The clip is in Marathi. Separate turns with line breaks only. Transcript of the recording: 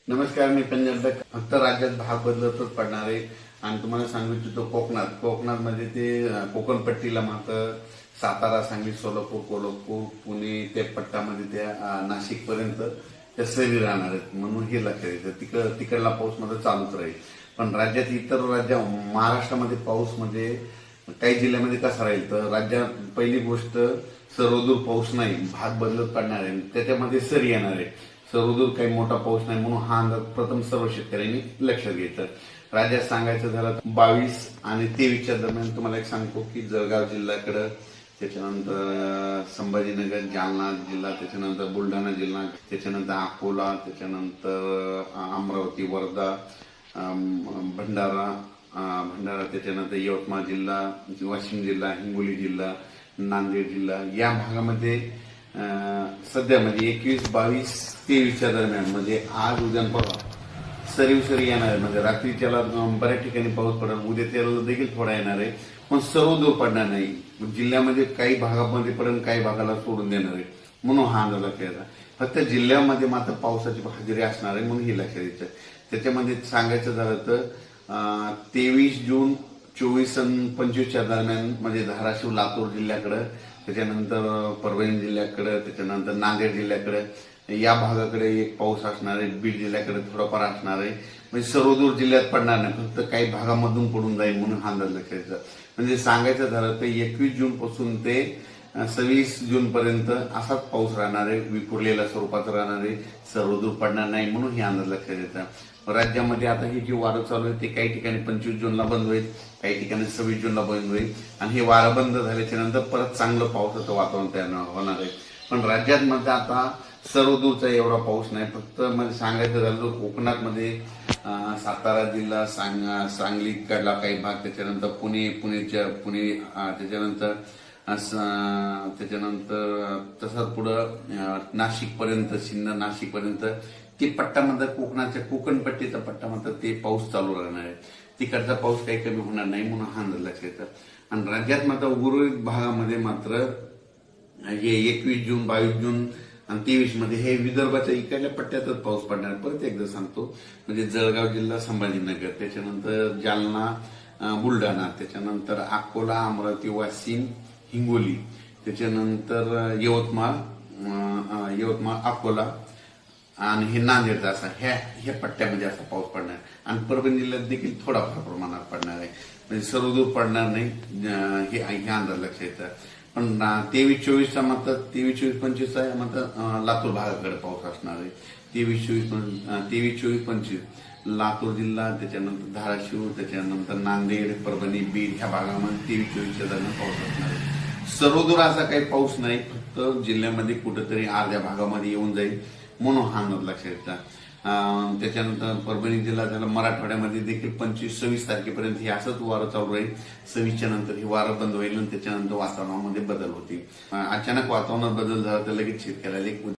नमस्कार, मी पंजाब. फक्त राज्यात भाग बदलतच पडणार आहे आणि तुम्हाला सांगू इच्छितो कोकणात मध्ये ते कोकणपट्टीला मात्र सातारा, सांगली, सोलापूर, कोल्हापूर, पुणे ते पट्टामध्ये त्या नाशिक पर्यंत त्या सरी राहणार आहेत म्हणून हे लक्षात येतं. तिकडला पाऊस मध्ये चालूच राहील. पण राज्यात इतर महाराष्ट्रामध्ये पाऊस म्हणजे काही जिल्ह्यामध्ये कसा राहील तर राज्यात पहिली गोष्ट सर्वदूर पाऊस नाही, भाग बदलत पडणार आहे, त्याच्यामध्ये सरी येणार आहे. सर्वदूर काही मोठा पाऊस नाही म्हणून हा अंदाज प्रथम सर्व शेतकऱ्यांनी लक्षात घ्यायचं. राज्यात सांगायचं झालं 22 आणि 23च्या दरम्यान तुम्हाला एक सांगतो की जळगाव जिल्ह्याकडे, त्याच्यानंतर संभाजीनगर, जालना जिल्हा, त्याच्यानंतर बुलढाणा जिल्हा, त्याच्यानंतर अकोला, त्याच्यानंतर अमरावती, वर्धा, भंडारा, त्याच्यानंतर यवतमाळ जिल्हा, वाशिम जिल्हा, हिंगोली जिल्हा, नांदेड जिल्हा या भागामध्ये सध्या म्हणजे 21, 22, 23च्या दरम्यान म्हणजे आज उद्या परवा सरी येणार आहे. म्हणजे रात्रीच्याला बऱ्याच ठिकाणी पाऊस पडेल, उद्या त्याला देखील थोडा येणार आहे, पण सर्व दूर पडणार नाही. जिल्ह्यामध्ये काही भागामध्ये पडेल, काही भागाला सोडून देणार आहे म्हणून हा अंदाज लक्षात येतात. फक्त जिल्ह्यामध्ये मात्र पावसाची हजेरी असणार आहे म्हणून हे लक्षात येतं. त्याच्यामध्ये सांगायचं झालं तर 23 जून, 24 आणि 25च्या दरम्यान म्हणजे धाराशिव, लातूर जिल्ह्याकडे, त्याच्यानंतर परभणी जिल्ह्याकडे, त्याच्यानंतर नांदेड जिल्ह्याकडे या भागाकडे एक पाऊस असणार आहे. बीड जिल्ह्याकडे थोडाफार असणार आहे. म्हणजे सर्वदूर जिल्ह्यात पडणार नाही, फक्त काही भागामधून पडून जाईल म्हणून हा अंदाज लक्षात येतं. म्हणजे सांगायचं झालं तर 21 जून पासून ते 26 जून पर्यंत असाच पाऊस राहणार आहे, विखुरलेल्या स्वरूपाचा राहणार आहे, सर्वदूर पडणार नाही म्हणून हे अंदाज लक्षात येतं. राज्यामध्ये आता ही जी वारं चालू आहे ते काही ठिकाणी 25 जूनला बंद होईल, काही ठिकाणी 26 जूनला बंद होईल आणि हे वारं बंद झाल्याच्या नंतर परत चांगलं पावसाचं वातावरण तयार होणार आहे. पण राज्यात मध्ये आता सर्वदूरचा एवढा पाऊस नाही. फक्त म्हणजे सांगायचं झालं तर कोकणात मध्ये सातारा जिल्हा, सांगलीकडला काही भाग, त्याच्यानंतर पुणे, त्याच्यानंतर तसंच पुढं नाशिक पर्यंत, सिन्नर, नाशिक पर्यंत ते पट्टामध्ये कोकणाच्या कोकणपट्टीचा पट्टा मात्र ते पाऊस चालू राहणार आहे. तिकडचा पाऊस काही कमी होणार नाही म्हणून हा अंदाज लक्षात येतात. आणि राज्यात मात्र उर्वरित भागामध्ये मात्र हे 21 जून, 22 जून आणि 23 मध्ये हे विदर्भाच्या इकडल्या पट्ट्यातच पाऊस पडणार. परत एकदा सांगतो म्हणजे जळगाव जिल्हा, संभाजीनगर, त्याच्यानंतर जालना, बुलढाणा, त्याच्यानंतर अकोला, अमरावती, वाशिम, हिंगोली, त्याच्यानंतर यवतमाळ, अकोला आणि हे नांदेडचा असा ह्या पट्ट्यामध्ये असा पाऊस पडणार. आणि परभणी जिल्ह्यात देखील थोडाफार प्रमाणात पडणार आहे. म्हणजे सर्वदूर पडणार नाही हे अंदाज लक्षात येतं. पण 23, 24चा मात्र 23, 24, 25चा मात्र लातूर भागाकडे पाऊस असणार आहे. 23, 24, 25 लातूर जिल्हा, त्याच्यानंतर धाराशिव, त्याच्यानंतर नांदेड, परभणी, बीड ह्या भागामध्ये 23, 24च्या दरम्यान पाऊस असणार आहे. सर्वदूर असा काही पाऊस नाही, फक्त जिल्ह्यामध्ये कुठेतरी अर्ध्या भागामध्ये येऊन जाईल म्हणून हा अंदाज लक्षात येतात. त्याच्यानंतर परभणी जिल्हा झाला, मराठवाड्यामध्ये देखील 25, 26 तारखेपर्यंत हे असंच वारं चालू राहील. 26च्या नंतर हे वारं बंद होईल आणि त्याच्यानंतर वातावरणामध्ये बदल होतील. अचानक वातावरणात बदल झाला तर लगेच शेतकऱ्याला एक